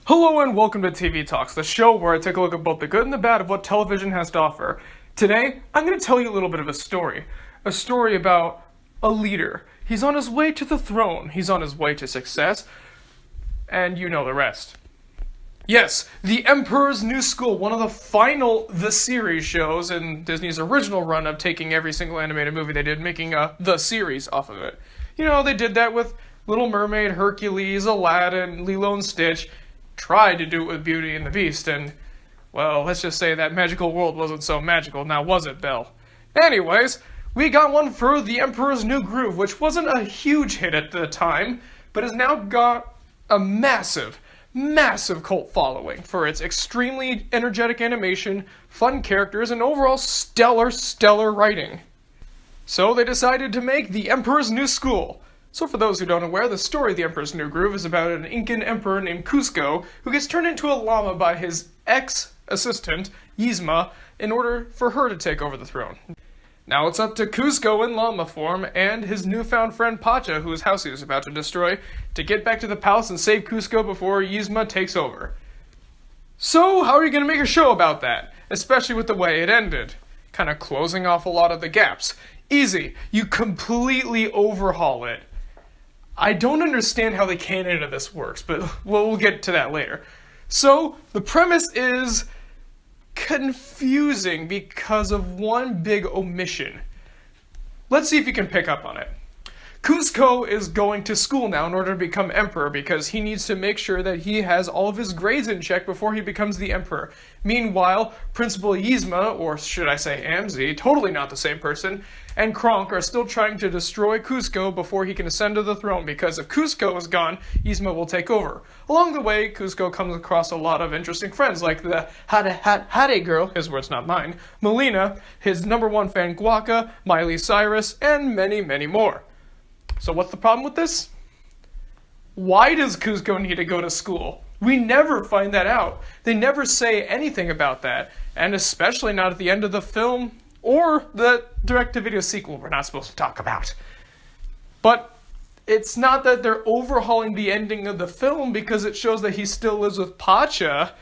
Hello and welcome to TV Talks, the show where I take a look at both the good and the bad of what television has to offer. Today, I'm going to tell you a little bit of a story about a leader. He's on his way to the throne, he's on his way to success, and you know the rest. Yes, The Emperor's New School, one of the final The Series shows in Disney's original run of taking every single animated movie they did, making a The Series off of it. You know, they did that with Little Mermaid, Hercules, Aladdin, Lilo and Stitch. Tried to do it with Beauty and the Beast, and, well, let's just say that magical world wasn't so magical, now was it, Belle? Anyways, we got one for The Emperor's New Groove, which wasn't a huge hit at the time, but has now got a massive cult following for its extremely energetic animation, fun characters, and overall stellar writing. So they decided to make The Emperor's New School. So for those who don't know where, the story of The Emperor's New Groove is about an Incan emperor named Kuzco who gets turned into a llama by his ex-assistant, Yzma, in order for her to take over the throne. Now it's up to Kuzco in llama form and his newfound friend Pacha, whose house he was about to destroy, to get back to the palace and save Kuzco before Yzma takes over. So how are you going to make a show about that? Especially with the way it ended. Kind of closing off a lot of the gaps. Easy. You completely overhaul it. I don't understand how the canon of this works, but we'll get to that later. So, the premise is confusing because of one big omission. Let's see if you can pick up on it. Kuzco is going to school now in order to become emperor because he needs to make sure that he has all of his grades in check before he becomes the emperor. Meanwhile, Principal Yzma, or should I say Amzi, totally not the same person, and Kronk are still trying to destroy Kuzco before he can ascend to the throne because if Kuzco is gone, Yzma will take over. Along the way, Kuzco comes across a lot of interesting friends like the Hade girl, his words not mine, Melina, his #1 fan Guaca, Miley Cyrus, and many more. So what's the problem with this? Why does Kuzco need to go to school? We never find that out. They never say anything about that, and especially not at the end of the film or the direct-to-video sequel we're not supposed to talk about. But it's not that they're overhauling the ending of the film because it shows that he still lives with Pacha.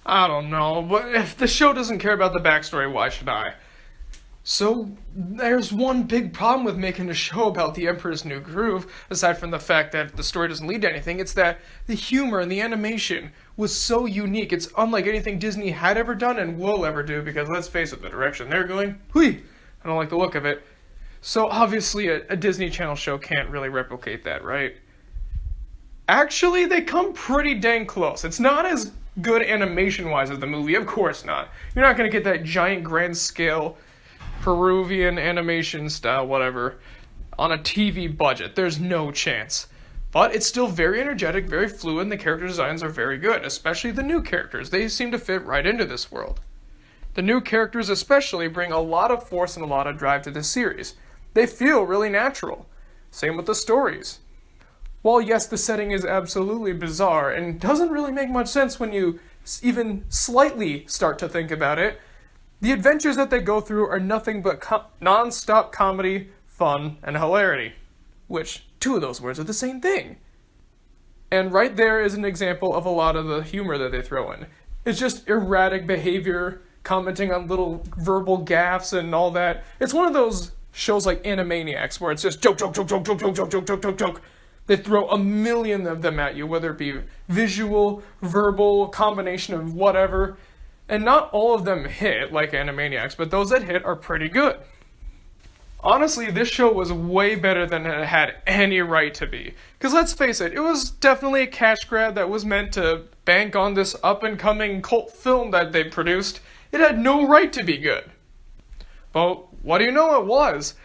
I don't know, but if the show doesn't care about the backstory, why should I? So, there's one big problem with making a show about The Emperor's New Groove, aside from the fact that the story doesn't lead to anything, it's that the humor and the animation was so unique. It's unlike anything Disney had ever done and will ever do, because let's face it, the direction they're going, I don't like the look of it. So obviously a Disney Channel show can't really replicate that, right? Actually, they come pretty dang close. It's not as good animation-wise as the movie, of course not. You're not going to get that giant grand scale Peruvian animation style, whatever, on a TV budget. There's no chance. But it's still very energetic, very fluid, and the character designs are very good, especially the new characters. They seem to fit right into this world. The new characters especially bring a lot of force and a lot of drive to this series. They feel really natural. Same with the stories. While yes, the setting is absolutely bizarre and doesn't really make much sense when you even slightly start to think about it, the adventures that they go through are nothing but non-stop comedy, fun, and hilarity. Which, two of those words are the same thing. And right there is an example of a lot of the humor that they throw in. It's just erratic behavior, commenting on little verbal gaffes and all that. It's one of those shows like Animaniacs where it's just joke. They throw a million of them at you, whether it be visual, verbal, combination of whatever. And not all of them hit, like Animaniacs, but those that hit are pretty good. Honestly, this show was way better than it had any right to be. Because let's face it, it was definitely a cash grab that was meant to bank on this up-and-coming cult film that they produced. It had no right to be good. But what do you know, it was.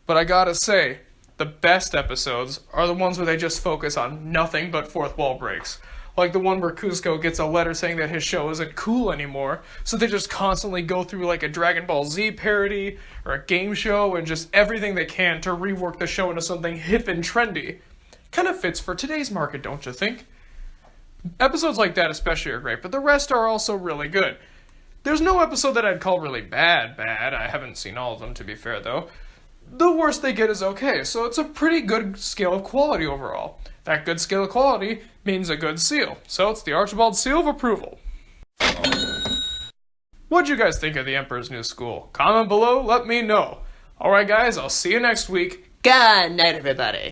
But I gotta say, the best episodes are the ones where they just focus on nothing but fourth wall breaks. Like the one where Kuzco gets a letter saying that his show isn't cool anymore, so they just constantly go through like a Dragon Ball Z parody or a game show and just everything they can to rework the show into something hip and trendy. Kind of fits for today's market, don't you think? Episodes like that especially are great, but the rest are also really good. There's no episode that I'd call really bad. I haven't seen all of them, to be fair, though. the worst they get is okay. So it's a pretty good scale of quality overall. That good scale of quality means a good seal. So it's the Archibald Seal of Approval. What'd you guys think of the Emperor's New School? Comment below, let me know. Alright guys, I'll see you next week. Good night, everybody.